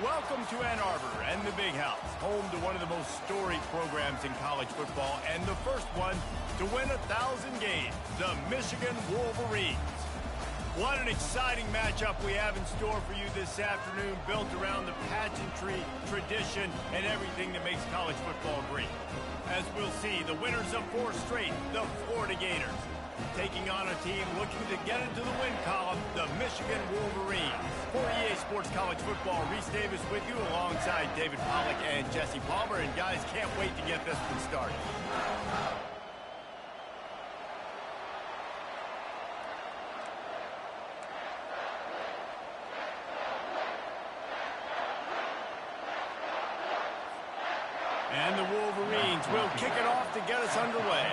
Welcome to Ann Arbor and the Big House, home to one of the most storied programs in college football and the first one to win 1,000 games, the Michigan Wolverines. What an exciting matchup we have in store for you this afternoon, built around the pageantry, tradition, and everything that makes college football great. As we'll see, the winners of 4 straight, the Florida Gators, taking on a team looking to get into the win column, the Michigan Wolverines. For EA Sports College Football, Reese Davis with you alongside David Pollack and Jesse Palmer. And guys, can't wait to get this one started. And the Wolverines will kick it off to get us underway.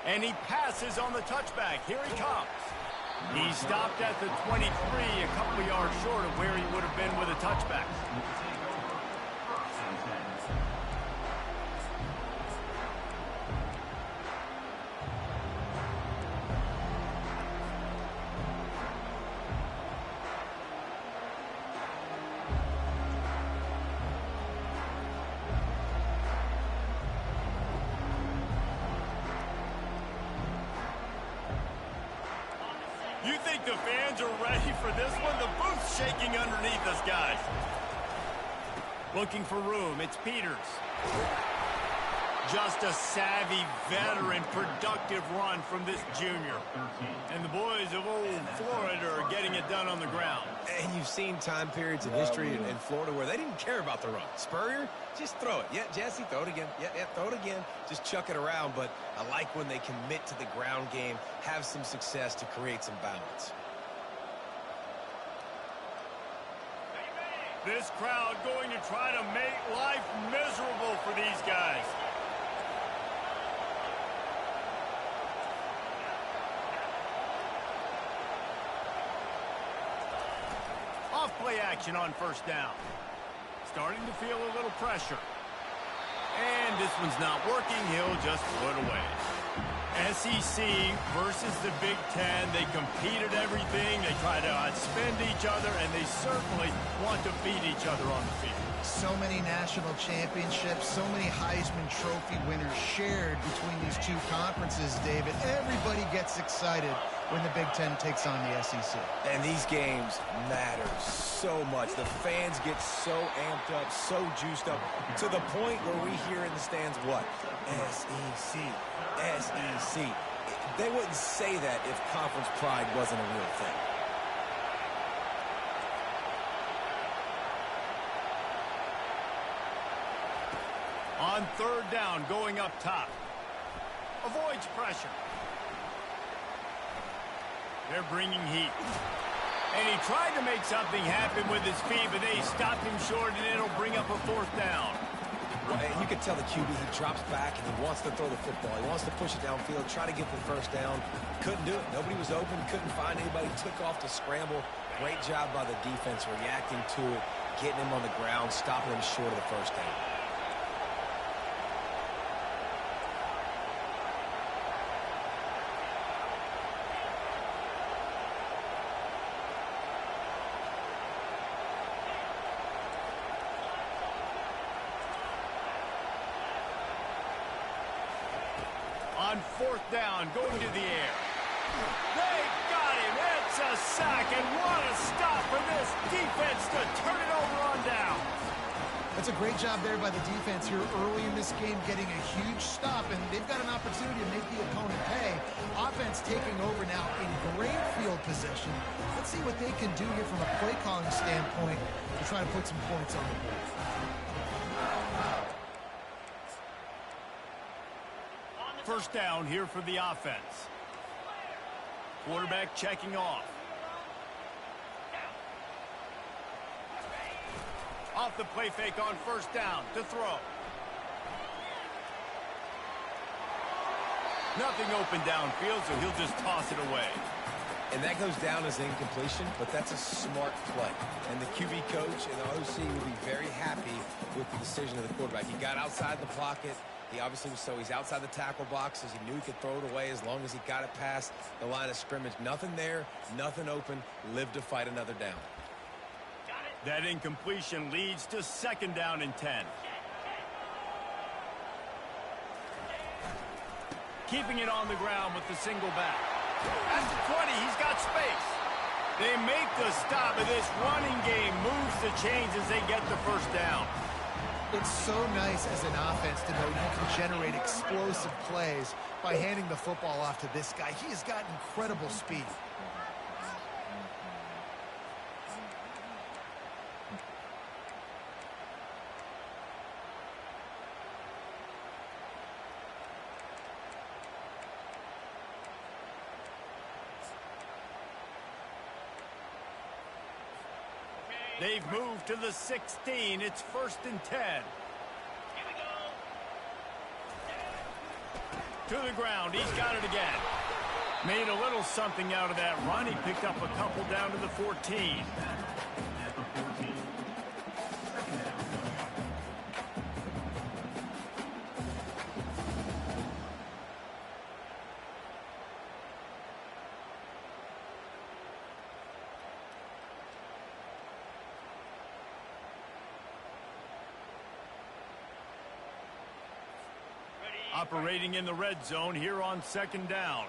And he passes on the touchback. Here he comes. He stopped at the 23, a couple of yards short of where he would have been with a touchback. You think the fans are ready for this one? The booth's shaking underneath us, guys. Looking for room. It's Peters. Just a savvy, veteran, productive run from this junior. And the boys of old Florida are getting it done on the ground. And you've seen time periods in history in Florida where they didn't care about the run. Spurrier, just throw it. Yeah, Jesse, throw it again. Yeah, throw it again. Just chuck it around. But I like when they commit to the ground game, have some success to create some balance. This crowd going to try to make life miserable for these guys. Off-play action on first down. Starting to feel a little pressure. And this one's not working. He'll just put away. SEC versus the Big Ten. They compete at everything. They try to outspend each other, and they certainly want to beat each other on the field. So many national championships, so many Heisman Trophy winners shared between these two conferences, David. Everybody gets excited when the Big Ten takes on the SEC. And these games matter so much. The fans get so amped up, so juiced up, to the point where we hear in the stands what? SEC, SEC. They wouldn't say that if conference pride wasn't a real thing. On third down, going up top. Avoids pressure. They're bringing heat. And he tried to make something happen with his feet, but they stopped him short, and it'll bring up a 4th down. Well, and you can tell the QB, he drops back, and he wants to throw the football. He wants to push it downfield, try to get the first down. Couldn't do it. Nobody was open, couldn't find anybody, took off to scramble. Great job by the defense reacting to it, getting him on the ground, stopping him short of the first down. On 4th down, going to the air. They got him. It's a sack, and what a stop for this defense to turn it over on down. That's a great job there by the defense here early in this game, getting a huge stop, and they've got an opportunity to make the opponent pay. Offense taking over now in great field position. Let's see what they can do here from a play calling standpoint to try to put some points on the board. First down here for the offense. Quarterback checking off. Off the play fake on first down to throw. Nothing open downfield, so he'll just toss it away. And that goes down as incompletion, but that's a smart play. And the QB coach and the OC will be very happy with the decision of the quarterback. He got outside the pocket, He obviously was he's outside the tackle boxes. He knew he could throw it away as long as he got it past the line of scrimmage. Nothing there, nothing open. Live to fight another down. That incompletion leads to 2nd down and 10. Keeping it on the ground with the single back. At the 20, he's got space. They make the stop, and this running game moves the chains as they get the first down. It's so nice as an offense to know you can generate explosive plays by handing the football off to this guy. He has got incredible speed. They've moved to the 16. It's 1st and 10. To the ground. He's got it again. Made a little something out of that run. He picked up a couple down to the 14. Operating in the red zone here on 2nd down.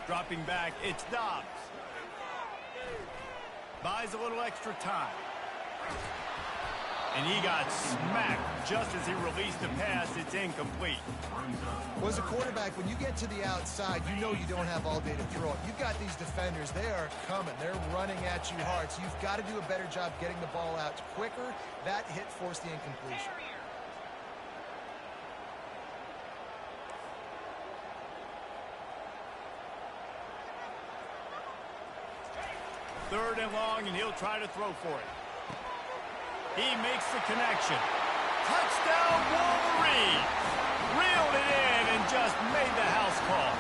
Dropping back, it's Dobbs. Buys a little extra time. And he got smacked just as he released the pass. It's incomplete. Well, as a quarterback, when you get to the outside, you know you don't have all day to throw it. You've got these defenders. They are coming. They're running at you hard. So you've got to do a better job getting the ball out quicker. That hit forced the incompletion. Third and long, and he'll try to throw for it. He makes the connection. Touchdown, Wolverines! Reeled it in and just made the house call.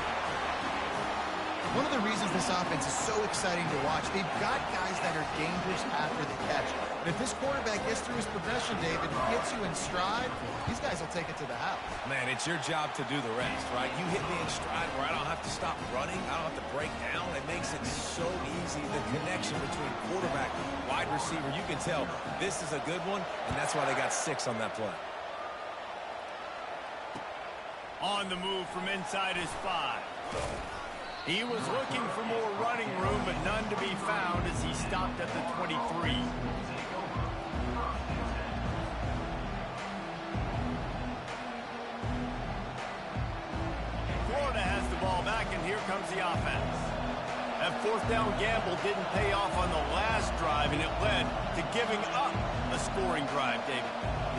One of the reasons this offense is so exciting to watch, they've got guys that are dangerous after the catch. And if this quarterback gets through his progression, David, gets you in stride, these guys will take it to the house. Man, it's your job to do the rest, right? You hit me in stride where I don't have to stop running. I don't have to break down. It makes it so easy, the connection between quarterback, wide receiver. You can tell this is a good one, and that's why they got 6 on that play. On the move from inside his 5. He was looking for more running room, but none to be found as he stopped at the 23. Florida has the ball back, and here comes the offense. That 4th down gamble didn't pay off on the last drive, and it led to giving up a scoring drive, David.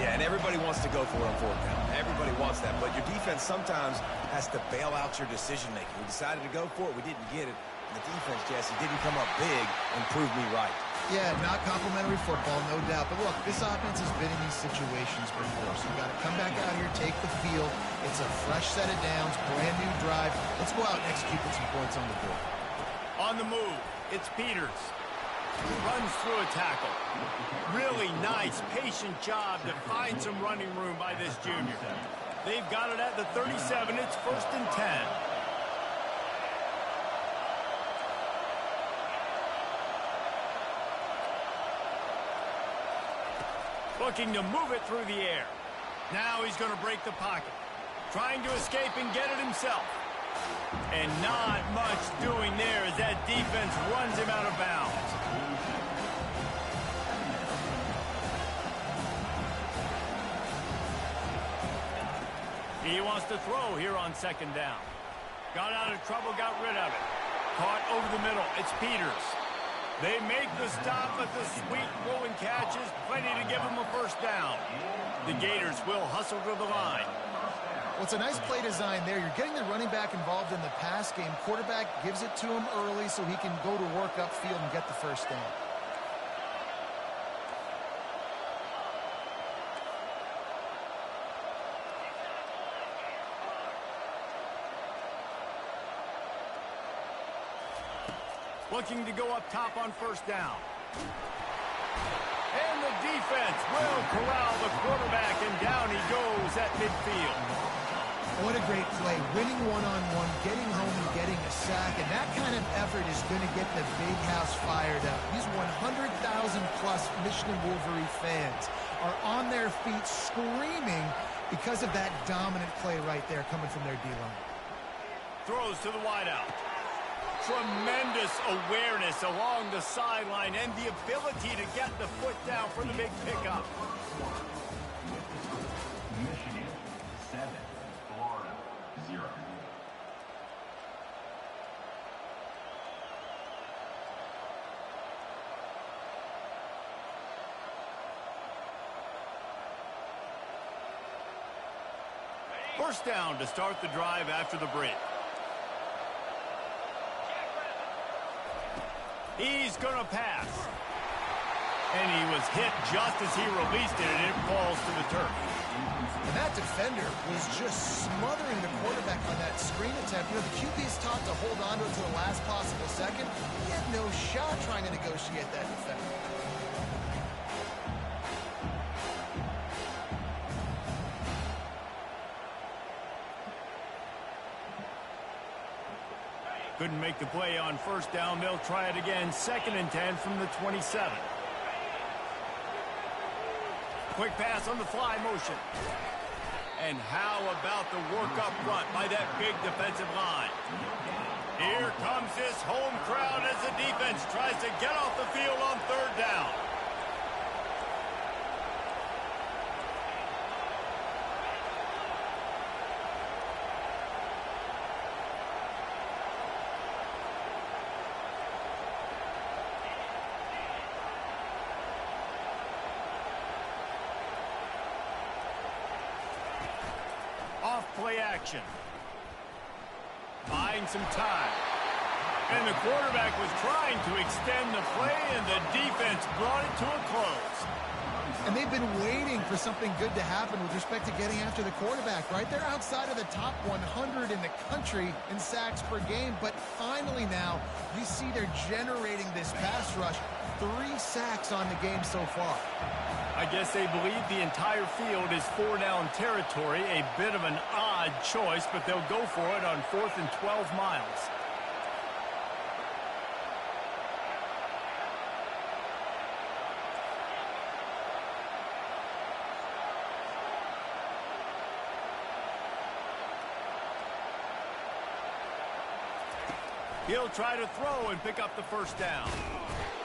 Yeah, and everybody wants to go for it on 4th down. Everybody wants that, but your defense sometimes has to bail out your decision-making. We decided to go for it. We didn't get it. And the defense, Jesse, didn't come up big and prove me right. Yeah, not complimentary football, no doubt. But look, this offense has been in these situations before, so you got to come back out here, take the field. It's a fresh set of downs, brand new drive. Let's go out and execute with some points on the board. On the move, it's Peters. Runs through a tackle. Really nice, patient job to find some running room by this junior. They've got it at the 37. It's 1st and 10. Looking to move it through the air. Now he's going to break the pocket. Trying to escape and get it himself. And not much doing there as that defense runs him out of bounds. He wants to throw here on 2nd down. Got out of trouble, got rid of it. Caught over the middle. It's Peters. They make the stop, but the sweet rolling catch is plenty to give them a 1st down. The Gators will hustle to the line. Well, it's a nice play design there. You're getting the running back involved in the pass game. Quarterback gives it to him early so he can go to work upfield and get the 1st down. Looking to go up top on 1st down. And the defense will corral the quarterback, and down he goes at midfield. What a great play. Winning one-on-one, getting home and getting a sack. And that kind of effort is going to get the big house fired up. These 100,000-plus Michigan Wolverine fans are on their feet screaming because of that dominant play right there coming from their D-line. Throws to the wideout. Tremendous awareness along the sideline and the ability to get the foot down for the big pickup. Michigan 7, Florida 0. First down to start the drive after the break. He's going to pass. And he was hit just as he released it, and it falls to the turf. And that defender was just smothering the quarterback on that screen attempt. You know, the QB is taught to hold on to it to the last possible second. He had no shot trying to negotiate that defender. Couldn't make the play on first down. They'll try it again. 2nd and 10 from the 27. Quick pass on the fly motion. And how about the work up front by that big defensive line? Here comes this home crowd as the defense tries to get off the field on 3rd down. Play action. Buying some time. And the quarterback was trying to extend the play, and the defense brought it to a close. And they've been waiting for something good to happen with respect to getting after the quarterback, right? They're outside of the top 100 in the country in sacks per game, but finally now you see they're generating this pass rush. 3 sacks on the game so far. I guess they believe the entire field is 4-down territory. A bit of an odd choice, but they'll go for it on 4th and 12 miles. He'll try to throw and pick up the first down.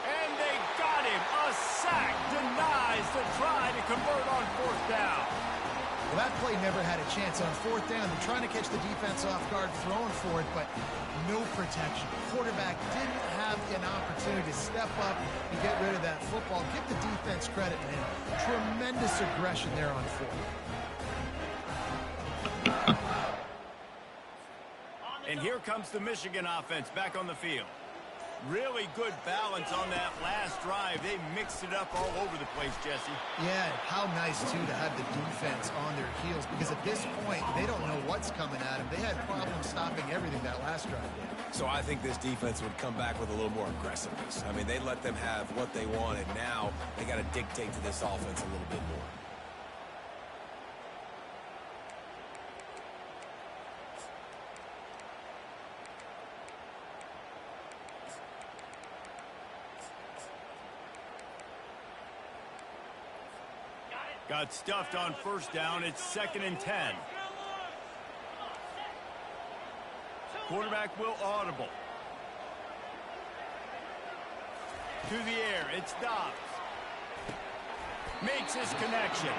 And they got him. A sack denies the try to convert on 4th down. Well, that play never had a chance on 4th down. They're trying to catch the defense off guard, throwing for it, but no protection. Quarterback didn't have an opportunity to step up and get rid of that football. Give the defense credit, man. Tremendous aggression there on 4th. And here comes the Michigan offense back on the field. Really good balance on that last drive. They mixed it up all over the place, Jesse. Yeah, how nice, too, to have the defense on their heels, because at this point, they don't know what's coming at them. They had problems stopping everything that last drive did. So I think this defense would come back with a little more aggressiveness. I mean, they let them have what they wanted. Now they got to dictate to this offense a little bit more. Got stuffed on first down. It's 2nd and 10. Quarterback will audible. To the air. It's Dobbs. Makes his connection.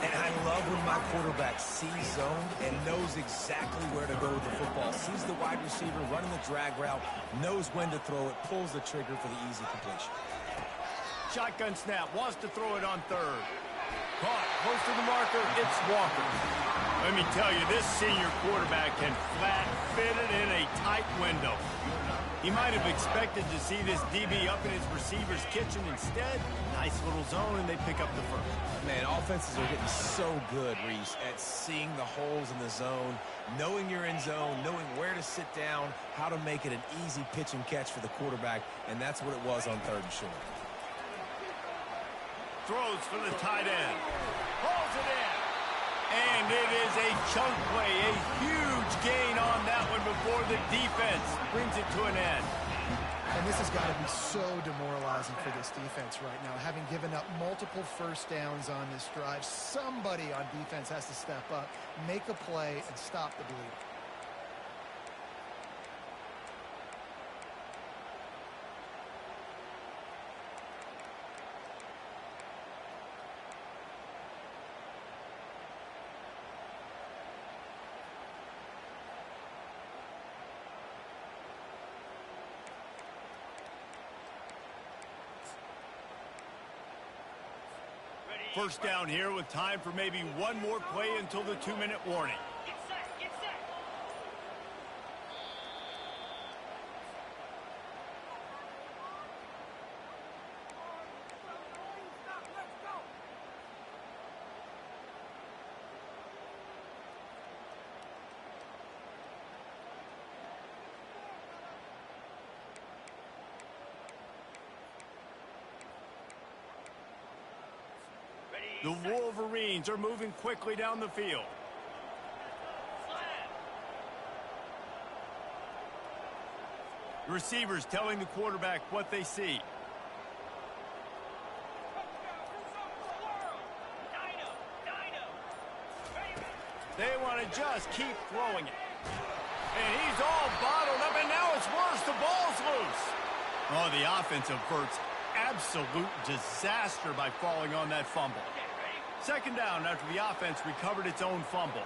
And I love when my quarterback sees zone and knows exactly where to go with the football. Sees the wide receiver running the drag route, knows when to throw it, pulls the trigger for the easy completion. Shotgun snap. Wants to throw it on 3rd. Caught. Close to the marker. It's Walker. Let me tell you, this senior quarterback can flat fit it in a tight window. He might have expected to see this DB up in his receiver's kitchen. Instead, nice little zone, and they pick up the first. Man, offenses are getting so good, Reese, at seeing the holes in the zone, knowing you're in zone, knowing where to sit down, how to make it an easy pitch and catch for the quarterback, and that's what it was on 3rd and short. throws for the tight end. Pulls it in. And it is a chunk play, a huge gain on that one before the defense brings it to an end. And this has got to be so demoralizing for this defense right now. Having given up multiple first downs on this drive, somebody on defense has to step up, make a play, and stop the bleeding. First down here with time for maybe one more play until the 2-minute warning. Get set, get set. The Wolverines are moving quickly down the field. The receivers telling the quarterback what they see. They want to just keep throwing it. And he's all bottled up, and now it's worse. The ball's loose. Oh, the offense averts absolute disaster by falling on that fumble. Second down after the offense recovered its own fumble.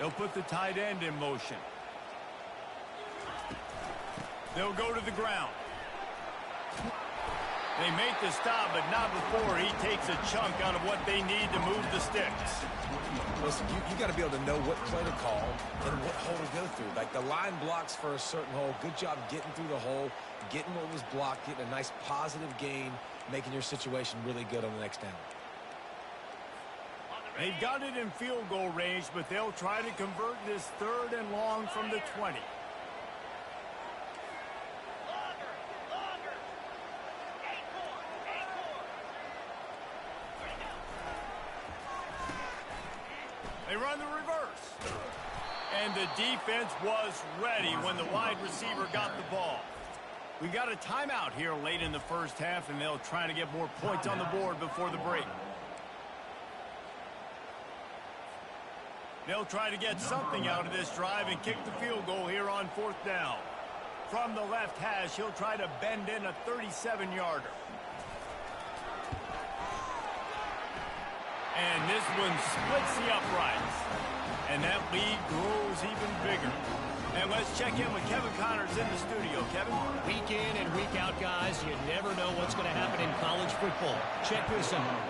They'll put the tight end in motion. They'll go to the ground. They make the stop, but not before he takes a chunk out of what they need to move the sticks. Listen, you got to be able to know what play to call and what hole to go through. Like the line blocks for a certain hole. Good job getting through the hole, getting what was blocked, getting a nice positive gain, making your situation really good on the next down. They've got it in field goal range, but they'll try to convert this 3rd and long from the 20. They run the reverse. And the defense was ready when the wide receiver got the ball. We got a timeout here late in the first half, and they'll try to get more points on the board before the break. They'll try to get something out of this drive and kick the field goal here on 4th down. From the left hash, he'll try to bend in a 37-yarder. And this one splits the uprights. And that lead grows even bigger. And let's check in with Kevin Connors in the studio. Kevin? Week in and week out, guys, you never know what's going to happen in college football. Check this out.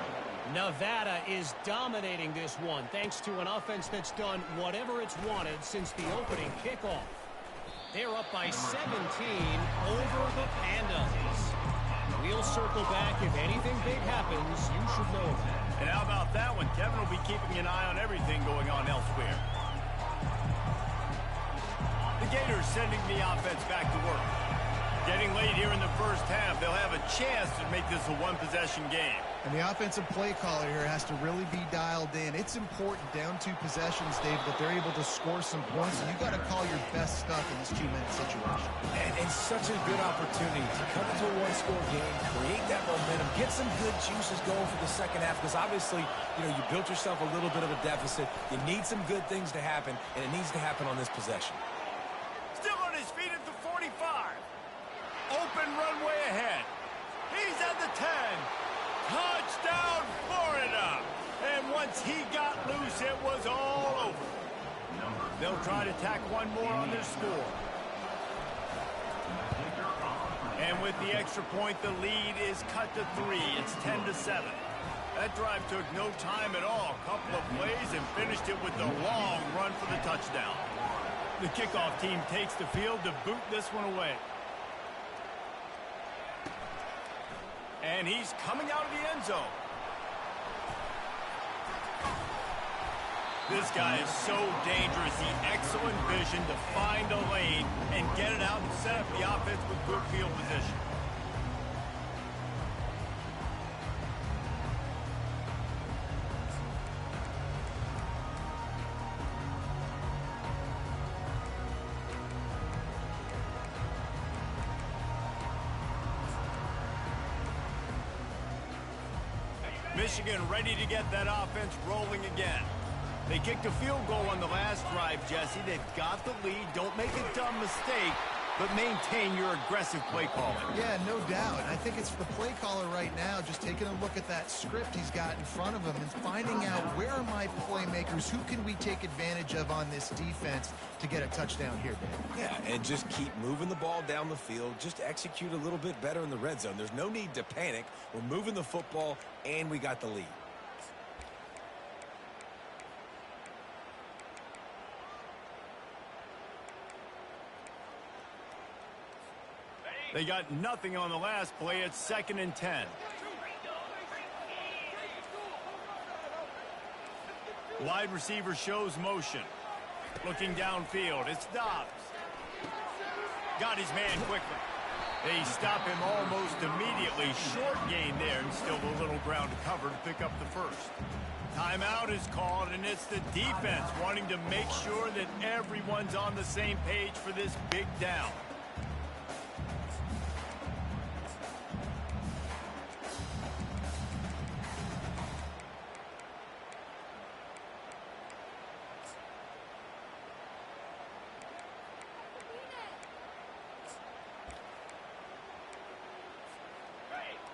Nevada is dominating this one thanks to an offense that's done whatever it's wanted since the opening kickoff. They're up by 17 over the Pandas. We'll circle back. If anything big happens, you should know that. And how about that one? Kevin will be keeping an eye on everything going on elsewhere. The Gators sending the offense back to work. Getting late here in the first half, they'll have a chance to make this a one-possession game. And the offensive play caller here has to really be dialed in. It's important down 2 possessions, Dave, that they're able to score some points. And you got to call your best stuff in this 2-minute situation. And it's such a good opportunity to come into a one-score game, create that momentum, get some good juices going for the second half. Because obviously, you built yourself a little bit of a deficit. You need some good things to happen, and it needs to happen on this possession. Still on his feet at the 45. Open runway ahead. He's at the 10. Touchdown, Florida! And once he got loose, it was all over. They'll try to tack one more on their score. And with the extra point, the lead is cut to 3. It's 10-7. That drive took no time at all. A couple of plays and finished it with the long run for the touchdown. The kickoff team takes the field to boot this one away. And he's coming out of the end zone. This guy is so dangerous. He excellent vision to find a lane and get it out and set up the offense with good field position. Michigan ready to get that offense rolling again. They kicked a field goal on the last drive, Jesse. They've got the lead. Don't make a dumb mistake, but maintain your aggressive play calling. Yeah, no doubt. I think it's the play caller right now just taking a look at that script he's got in front of him and finding out where are my playmakers, who can we take advantage of on this defense to get a touchdown here, Dave. Yeah, and just keep moving the ball down the field. Just execute a little bit better in the red zone. There's no need to panic. We're moving the football, and we got the lead. They got nothing on the last play. It's 2nd and 10. Wide receiver shows motion. Looking downfield. It's Dobbs. Got his man quickly. They stop him almost immediately. Short gain there and still a little ground to cover to pick up the first. Timeout is called, and it's the defense wanting to make sure that everyone's on the same page for this big down.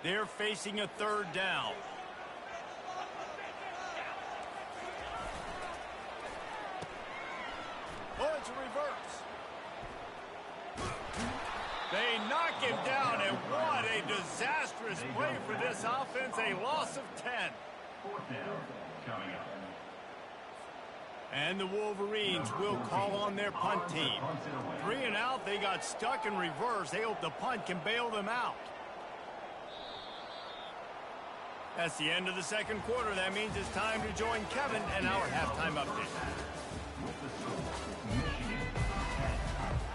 They're facing a 3rd down. Oh, it's a reverse. They knock him down, and what a disastrous play for this offense. A loss of 10. 4th down coming up. And the Wolverines will call on their punt team. 3 and out, they got stuck in reverse. They hope the punt can bail them out. That's the end of the 2nd quarter. That means it's time to join Kevin and our halftime update. With the score, Michigan 10,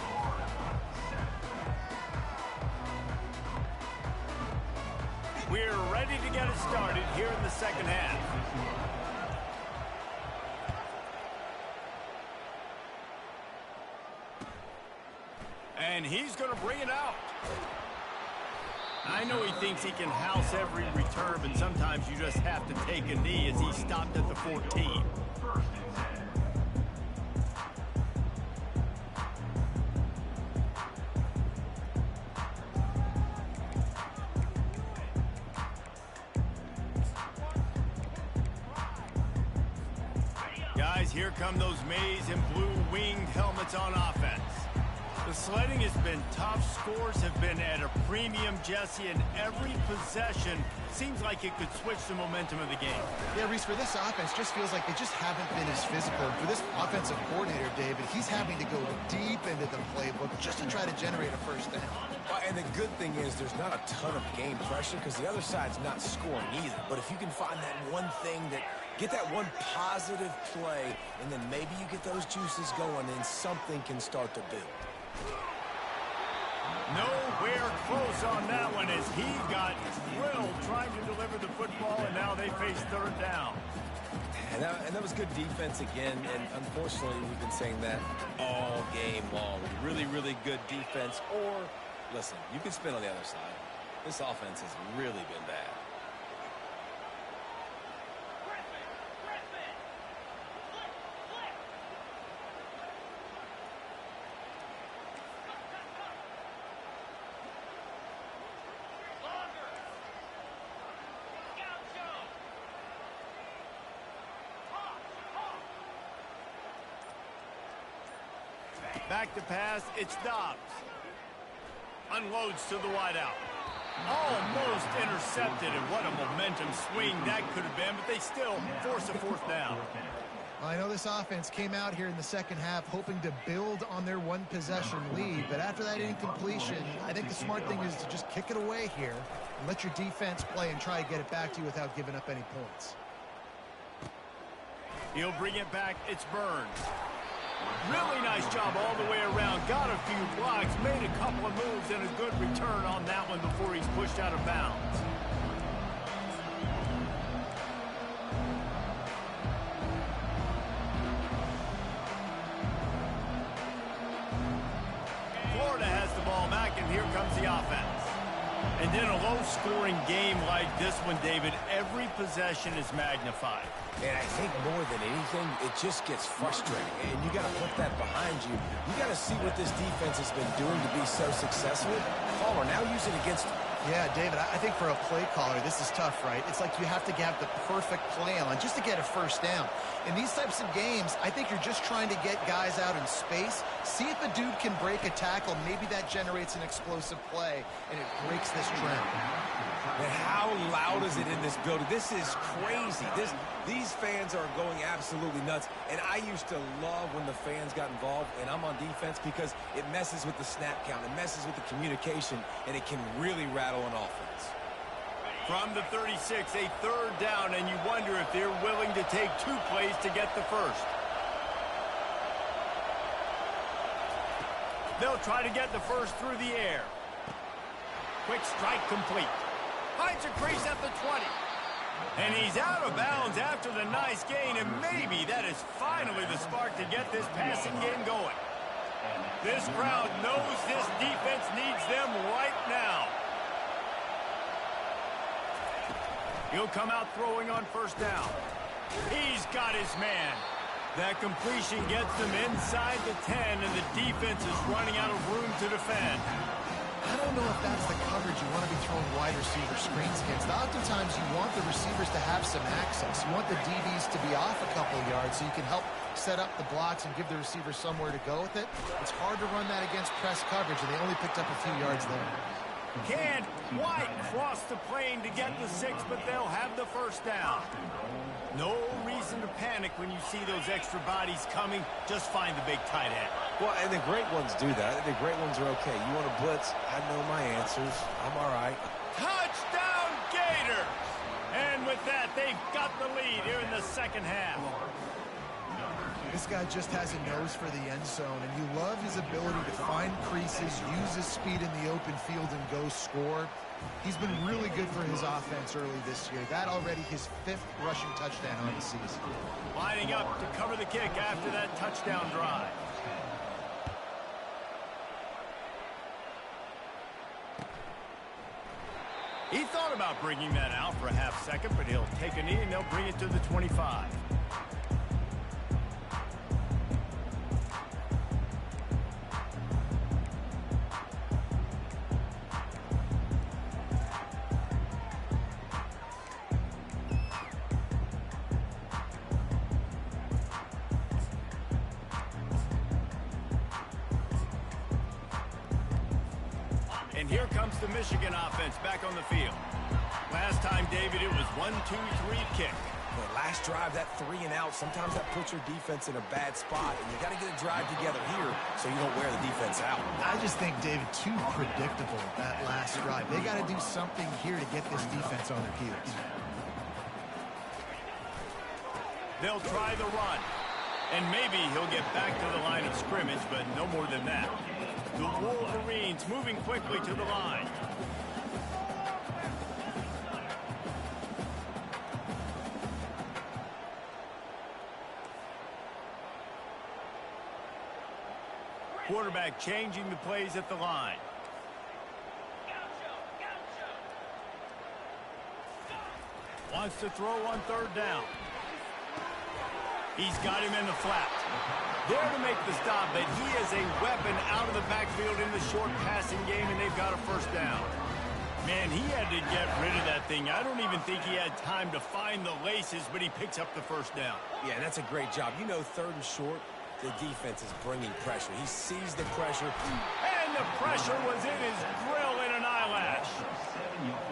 Florida 7. We're ready to get it started here in the 2nd half. And he's going to bring it out. I know he thinks he can house every return, but sometimes you just have to take a knee as he stopped at the 14. 1st and 10. Guys, here come those maize and blue winged helmets on offense. The sledding has been tough. Scores have been at a premium, Jesse, and every possession seems like it could switch the momentum of the game. Yeah, Reese, for this offense, just feels like they just haven't been as physical. And for this offensive coordinator, David, he's having to go deep into the playbook just to try to generate a 1st down. And the good thing is there's not a ton of game pressure because the other side's not scoring either. But if you can find that one thing that get that one positive play, and then maybe you get those juices going, and something can start to build. Nowhere close on that one as he got drilled trying to deliver the football, and now they face 3rd down. And that was good defense again, and unfortunately we've been saying that all game long. Really, really good defense. Or, listen, you can spin on the other side. This offense has really been bad. Back to pass, it's Dobbs. Unloads to the wideout. Almost intercepted, and what a momentum swing that could have been, but they still force a 4th down. Well, I know this offense came out here in the 2nd half hoping to build on their 1-possession lead, but after that incompletion, I think the smart thing is to just kick it away here and let your defense play and try to get it back to you without giving up any points. He'll bring it back. It's Burns. Really nice job all the way around. Got a few blocks, made a couple of moves, and a good return on that one before he's pushed out of bounds. Florida has the ball back, and here comes the offense. And In a low-scoring game like this one, David, every possession is magnified. And I think more than anything, it just gets frustrating. And you got to put that behind you. You got to see what this defense has been doing to be so successful. Caller, now use it against them. Yeah, David, I think for a play caller, this is tough, right? It's like you have to have the perfect play on just to get a first down. In these types of games, I think you're just trying to get guys out in space, see if a dude can break a tackle. Maybe that generates an explosive play, and it breaks this trend. Man, how loud is it in this building? This is crazy. These fans are going absolutely nuts. And I used to love when the fans got involved, and I'm on defense because it messes with the snap count. It messes with the communication, and it can really rattle an offense. From the 36, a third down, and you wonder if they're willing to take 2 plays to get the first. They'll try to get the first through the air. Quick strike complete. Finds a crease at the 20. And he's out of bounds after the nice gain, and maybe that is finally the spark to get this passing game going. This crowd knows this defense needs them right now. He'll come out throwing on first down. He's got his man. That completion gets them inside the 10, and the defense is running out of room to defend. I don't know if that's the coverage you want to be throwing wide receiver screens against. Oftentimes, you want the receivers to have some access. You want the DBs to be off a couple yards so you can help set up the blocks and give the receiver somewhere to go with it. It's hard to run that against press coverage, and they only picked up a few yards there. Can't quite cross the plane to get the 6, but they'll have the first down. No reason to panic when you see those extra bodies coming. Just find the big tight end. Well, and the great ones do that. The great ones are okay. You want to blitz? I know my answers. I'm all right. Touchdown, Gators! And with that, they've got the lead here in the second half. This guy just has a nose for the end zone, and you love his ability to find creases, use his speed in the open field, and go score. He's been really good for his offense early this year. That already his 5th rushing touchdown on the season. Lining up to cover the kick after that touchdown drive. He thought about bringing that out for a half second, but he'll take a knee and they'll bring it to the 25. And here comes the Michigan offense back on the field. Last time, David, it was 1-2-3 kick. Well, last drive, that 3 and out, sometimes that puts your defense in a bad spot, and you got to get a drive together here so you don't wear the defense out. I just think, David, too predictable that last drive. They got to do something here to get this defense on their heels. They'll try the run. And maybe he'll get back to the line of scrimmage, but no more than that. The Wolverines moving quickly to the line. Quarterback changing the plays at the line. Wants to throw on third down. He's got him in the flat. There to make the stop, but he is a weapon out of the backfield in the short passing game, and they've got a first down. Man, he had to get rid of that thing. I don't even think he had time to find the laces, but he picks up the first down. Yeah, that's a great job. You know, third and short, the defense is bringing pressure. He sees the pressure. And the pressure was in his grill in an eyelash.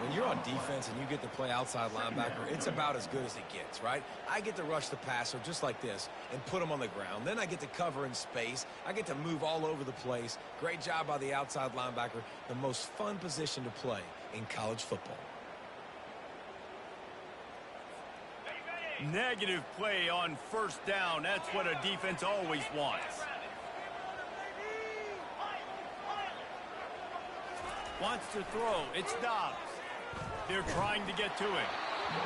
When you're on defense and you get to play outside linebacker, it's about as good as it gets, right? I get to rush the passer just like this and put him on the ground. Then I get to cover in space. I get to move all over the place. Great job by the outside linebacker. The most fun position to play in college football. Negative play on first down. That's what a defense always wants. Wants to throw. It's Dobbs. They're trying to get to him.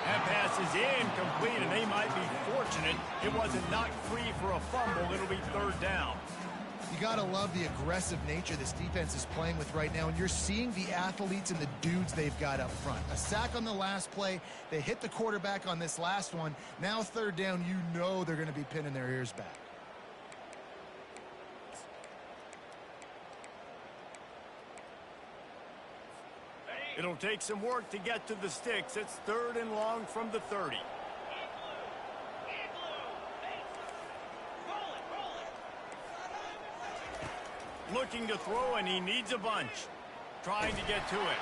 That pass is incomplete, and they might be fortunate it wasn't knocked free for a fumble. It'll be third down. You got to love the aggressive nature this defense is playing with right now, and you're seeing the athletes and the dudes they've got up front. A sack on the last play. They hit the quarterback on this last one. Now third down, you know they're going to be pinning their ears back. It'll take some work to get to the sticks. It's 3rd and long from the 30. Looking to throw, and he needs a bunch. Trying to get to it.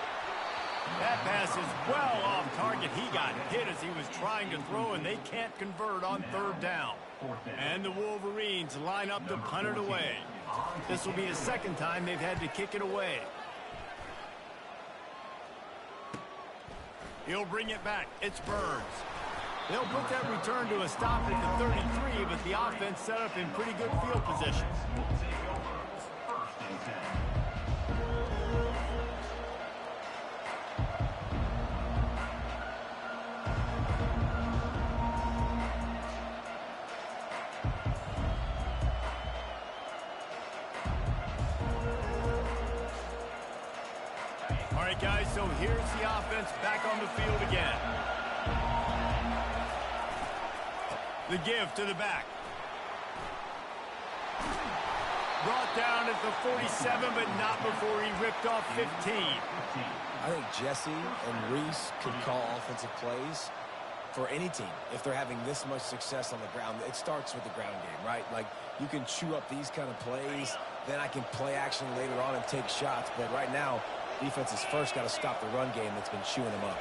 That pass is well off target. He got hit as he was trying to throw, and they can't convert on 3rd down. And the Wolverines line up to punt it away. This will be the 2nd time they've had to kick it away. He'll bring it back. It's Burns. They'll put that return to a stop at the 33, but the offense set up in pretty good field position. All right, guys, so here's the offense back on the field again. The give to the back. Brought down at the 47, but not before he ripped off 15. I think Jesse and Reese could call offensive plays for any team. If they're having this much success on the ground, it starts with the ground game, right? Like, you can chew up these kind of plays, then I can play action later on and take shots. But right now, defense has first got to stop the run game that's been chewing them up.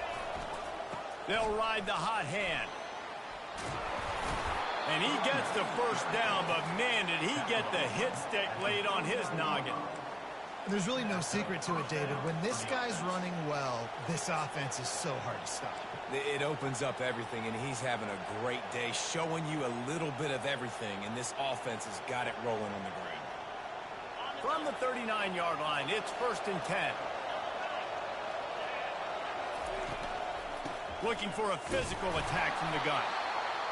They'll ride the hot hand. And he gets the first down, but man, did he get the hit stick laid on his noggin. There's really no secret to it, David. When this guy's running well, this offense is so hard to stop. It opens up everything, and he's having a great day, showing you a little bit of everything, and this offense has got it rolling on the ground. From the 39-yard line, it's 1st and 10. Looking for a physical attack from the gun.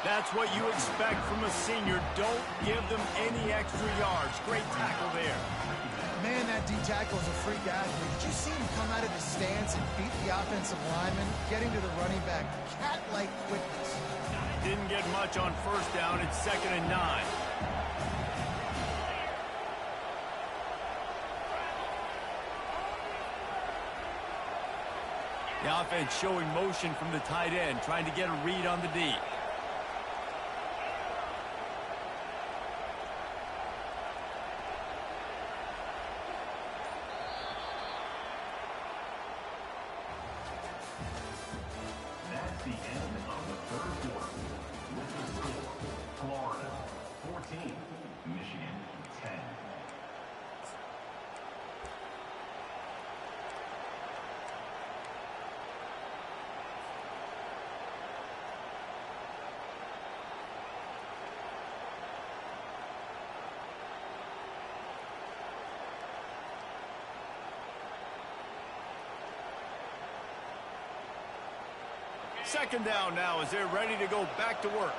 That's what you expect from a senior. Don't give them any extra yards. Great tackle there. Man, that D-tackle is a freak athlete. Did you see him come out of his stance and beat the offensive lineman, getting to the running back? Cat-like quickness. Didn't get much on 1st down. It's 2nd and 9. The offense showing motion from the tight end, trying to get a read on the D. That's the end of the 3rd quarter. With the score, Florida 14, Michigan 10. Second down now as they're ready to go back to work.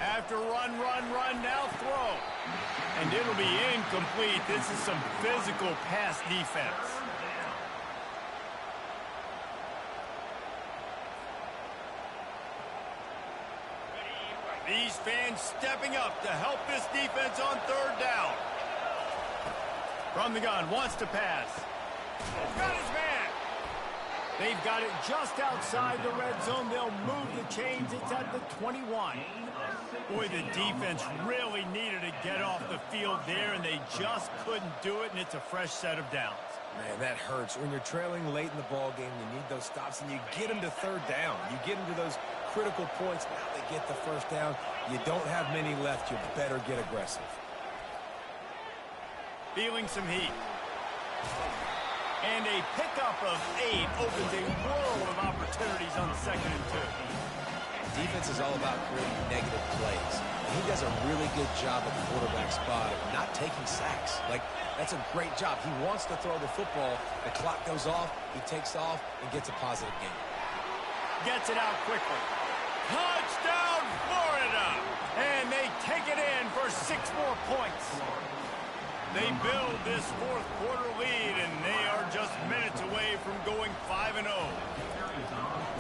After run, now throw. And it'll be incomplete. This is some physical pass defense. These fans stepping up to help this defense on 3rd down. From the gun, wants to pass. Got his man. They've got it just outside the red zone. They'll move the chains. It's at the 21. Boy, the defense really needed to get off the field there, and they just couldn't do it, and it's a fresh set of downs. Man, that hurts. When you're trailing late in the ball game, you need those stops, and you get them to 3rd down. You get them to those critical points. Now they get the 1st down. You don't have many left. You better get aggressive. Feeling some heat. And a pickup of 8 opens a world of opportunities on 2nd and 2. Defense is all about creating negative plays. He does a really good job at the quarterback spot of not taking sacks. Like, that's a great job. He wants to throw the football. The clock goes off. He takes off and gets a positive gain. Gets it out quickly. Touchdown, Florida! And they take it in for 6 more points. They build this fourth quarter lead, and they are just minutes away from going 5-0.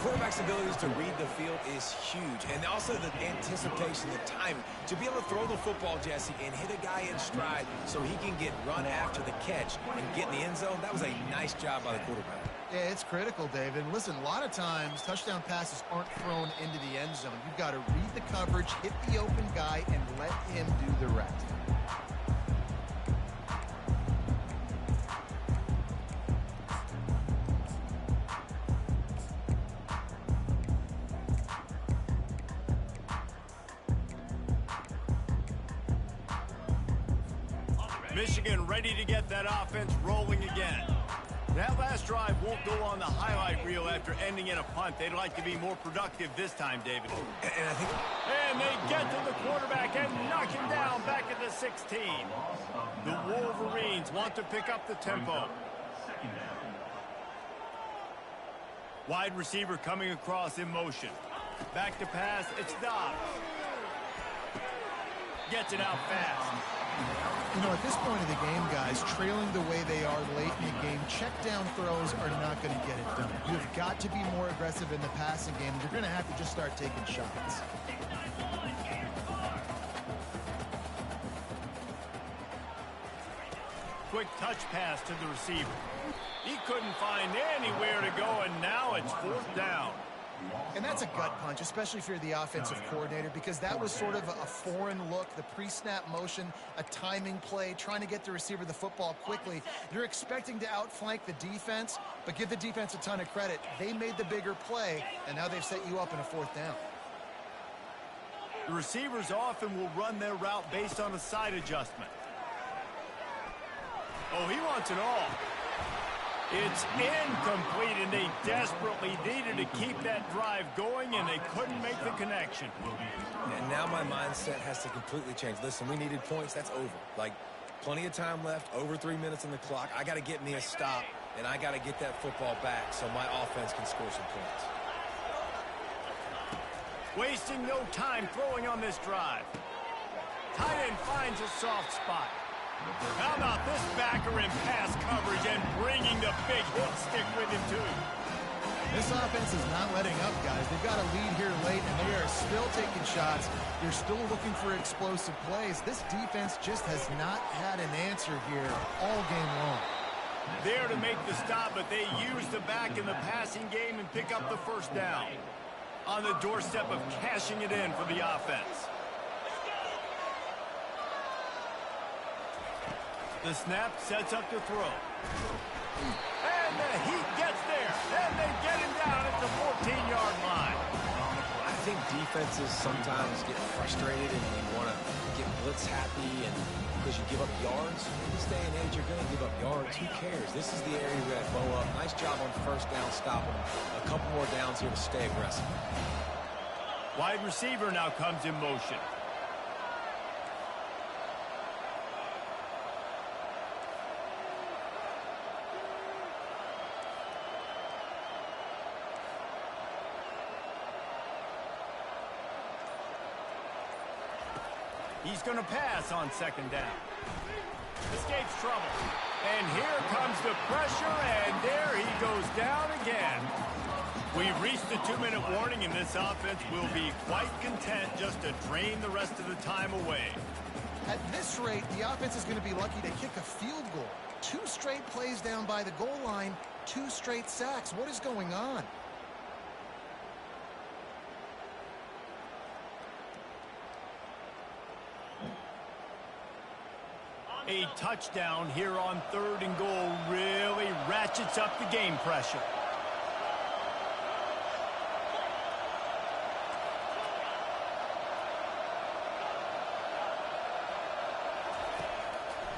Quarterback's abilities to read the field is huge, and also the anticipation, the time to be able to throw the football, Jesse, and hit a guy in stride so he can get run after the catch and get in the end zone. That was a nice job by the quarterback. Yeah, it's critical, David. Listen, a lot of times touchdown passes aren't thrown into the end zone. You've got to read the coverage, hit the open guy, and let him do the rest. Michigan ready to get that offense rolling again. That last drive won't go on the highlight reel after ending in a punt. They'd like to be more productive this time, David. And they get to the quarterback and knock him down back at the 16. The Wolverines want to pick up the tempo. Wide receiver coming across in motion. Back to pass, it's Dobbs. Gets it out fast. You know, at this point of the game, guys, trailing the way they are late in the game, check down throws are not going to get it done. You've got to be more aggressive in the passing game. You're going to have to just start taking shots. Quick touch pass to the receiver. He couldn't find anywhere to go, and now it's 4th down. And that's a gut punch, especially if you're the offensive coordinator, because that was sort of a foreign look, the pre-snap motion, a timing play, trying to get the receiver the football quickly. You're expecting to outflank the defense, but give the defense a ton of credit. They made the bigger play, and now they've set you up in a 4th down. The receivers often will run their route based on a side adjustment. Oh, he wants it all. It's incomplete, and they desperately needed to keep that drive going, and they couldn't make the connection. And now my mindset has to completely change. Listen, we needed points. That's over. Like, plenty of time left, over 3 minutes on the clock. I got to get me a stop, and I got to get that football back so my offense can score some points. Wasting no time throwing on this drive. Tight end finds a soft spot. How about this backer in pass coverage and bringing the big hit stick with him, too? This offense is not letting up, guys. They've got a lead here late, and they are still taking shots. They're still looking for explosive plays. This defense just has not had an answer here all game long. There to make the stop, but they use the back in the passing game and pick up the 1st down. On the doorstep of cashing it in for the offense. The snap sets up to throw. And the Heat gets there. And they get him down at the 14-yard line. I think defenses sometimes get frustrated and you want to get blitz happy and because you give up yards. In this day and age, you're going to give up yards. Who cares? This is the area we're going to blow up. Nice job on 1st down, stopping them. A couple more downs here to stay aggressive. Wide receiver now comes in motion. He's going to pass on 2nd down. Escapes trouble. And here comes the pressure, and there he goes down again. We've reached the 2-minute warning, and this offense will be quite content just to drain the rest of the time away. At this rate, the offense is going to be lucky to kick a field goal. 2 straight plays down by the goal line, 2 straight sacks. What is going on? A touchdown here on 3rd and goal really ratchets up the game pressure.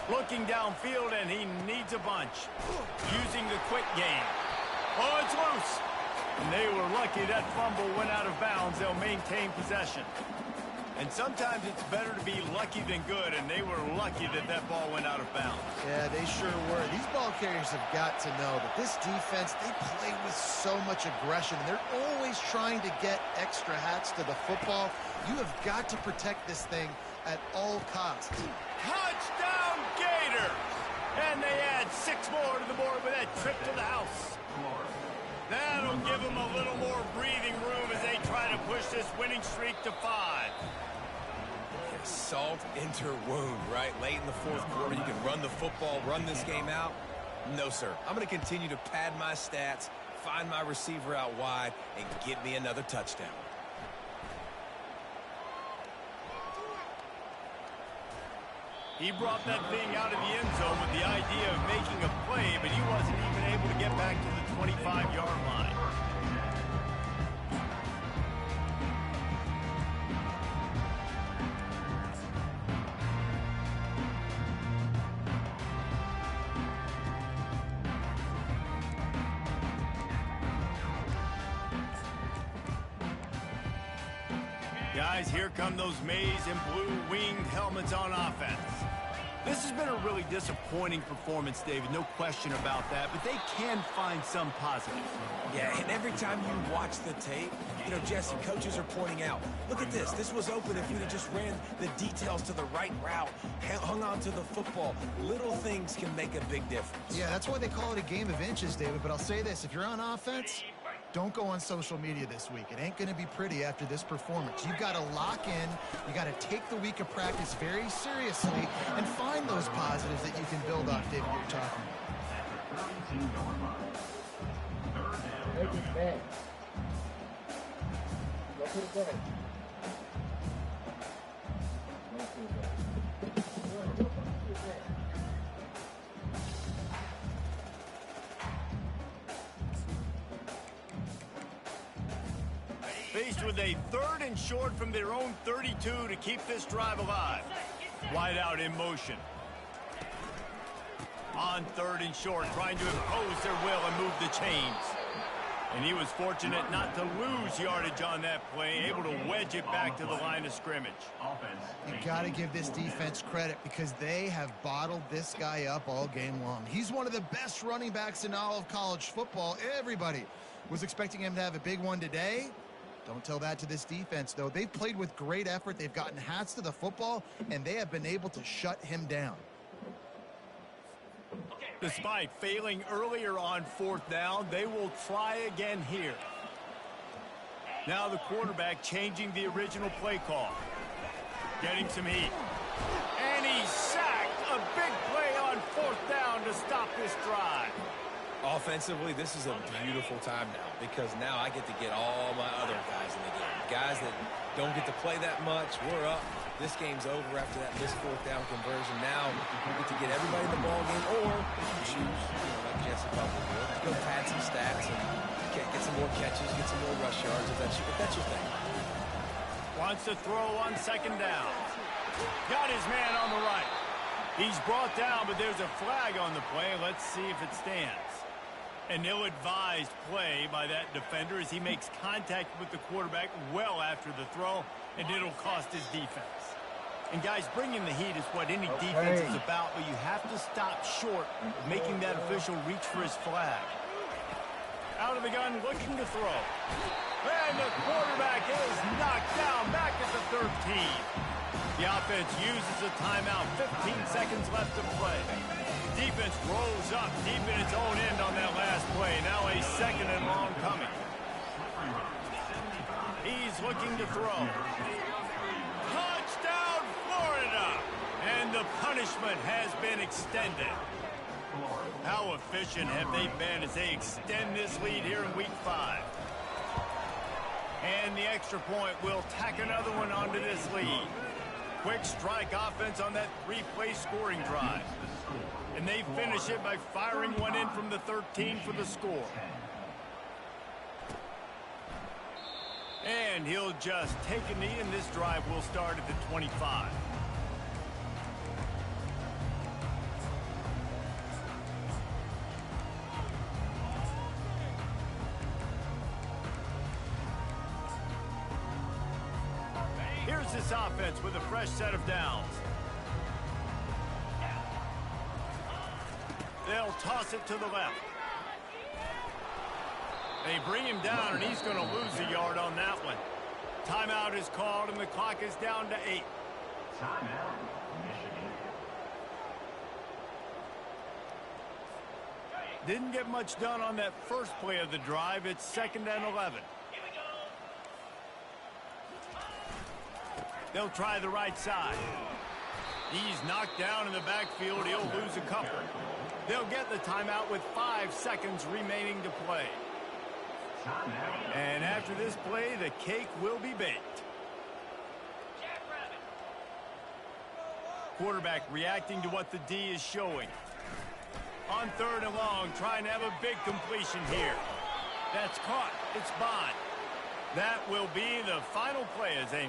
Looking downfield, and he needs a bunch. Using the quick game. Oh, it's loose. And they were lucky that fumble went out of bounds. They'll maintain possession. And sometimes it's better to be lucky than good, and they were lucky that that ball went out of bounds. Yeah, they sure were. These ball carriers have got to know that this defense, they play with so much aggression. They're always trying to get extra hats to the football. You have got to protect this thing at all costs. Touchdown Gators! And they add 6 more to the board with that trip to the house. That'll give them a little more breathing room as they try to push this winning streak to 5. Salt into wound, right? Late in the fourth quarter, you can run the football, run this game out. No, sir. I'm going to continue to pad my stats, find my receiver out wide, and get me another touchdown. He brought that thing out of the end zone with the idea of making a play, but he wasn't even able to get back to the 25-yard line. Guys, here come those maize and blue-winged helmets on offense. This has been a really disappointing performance, David, no question about that, but they can find some positives. Yeah, and every time you watch the tape, you know, Jesse, coaches are pointing out, look at this. This was open if you'd have just ran the details to the right route, hung on to the football. Little things can make a big difference. Yeah, that's why they call it a game of inches, David. But I'll say this, if you're on offense, don't go on social media this week. It ain't going to be pretty after this performance. You've got to lock in. You got to take the week of practice very seriously and find those positives that you can build off, David, you're talking about. Make it bad. Go to the bed. Go to the bed. Go to the bed. Faced with a 3rd and short from their own 32 to keep this drive alive. Wide out in motion. On 3rd and short, trying to impose their will and move the chains. And he was fortunate not to lose yardage on that play, able to wedge it back to the line of scrimmage. You got to give this defense credit because they have bottled this guy up all game long. He's one of the best running backs in all of college football. Everybody was expecting him to have a big one today. Don't tell that to this defense, though. They've played with great effort. They've gotten hats to the football, and they have been able to shut him down. Despite failing earlier on 4th down, they will try again here. Now the quarterback changing the original play call. Getting some heat. And he sacked. A big play on 4th down to stop this drive. Offensively, this is a beautiful time now because now I get to get all my other guys in the game. Guys that don't get to play that much, we're up. This game's over after that missed 4th down conversion. Now we get to get everybody in the ball game, or choose, like Jesse probably will, go pad some stats and get some more catches, get some more rush yards if that's your thing. Wants to throw on 2nd down. Got his man on the right. He's brought down, but there's a flag on the play. Let's see if it stands. An ill-advised play by that defender as he makes contact with the quarterback well after the throw, and it'll cost his defense. And guys, bringing the heat is what any defense is about, but you have to stop short of making that official reach for his flag. Out of the gun, looking to throw. And the quarterback is knocked down back at the 13. The offense uses a timeout, 15 seconds left to play. Defense rolls up deep in its own end on that last play. Now a 2nd and long coming. He's looking to throw. Touchdown, Florida! And the punishment has been extended. How efficient have they been as they extend this lead here in Week 5? And the extra point will tack another one onto this lead. Quick strike offense on that 3-play scoring drive. And they finish it by firing one in from the 13 for the score. And he'll just take a knee, and this drive will start at the 25. Here's this offense with a fresh set of downs. They'll toss it to the left. They bring him down, and he's going to lose a yard on that one. Timeout is called, and the clock is down to 8. Timeout, Michigan. Didn't get much done on that first play of the drive. It's 2nd and 11. They'll try the right side. He's knocked down in the backfield. He'll lose a couple. They'll get the timeout with 5 seconds remaining to play. And after this play, the cake will be baked. Quarterback reacting to what the D is showing. On 3rd and long, trying to have a big completion here. That's caught. It's Bond. That will be the final play as they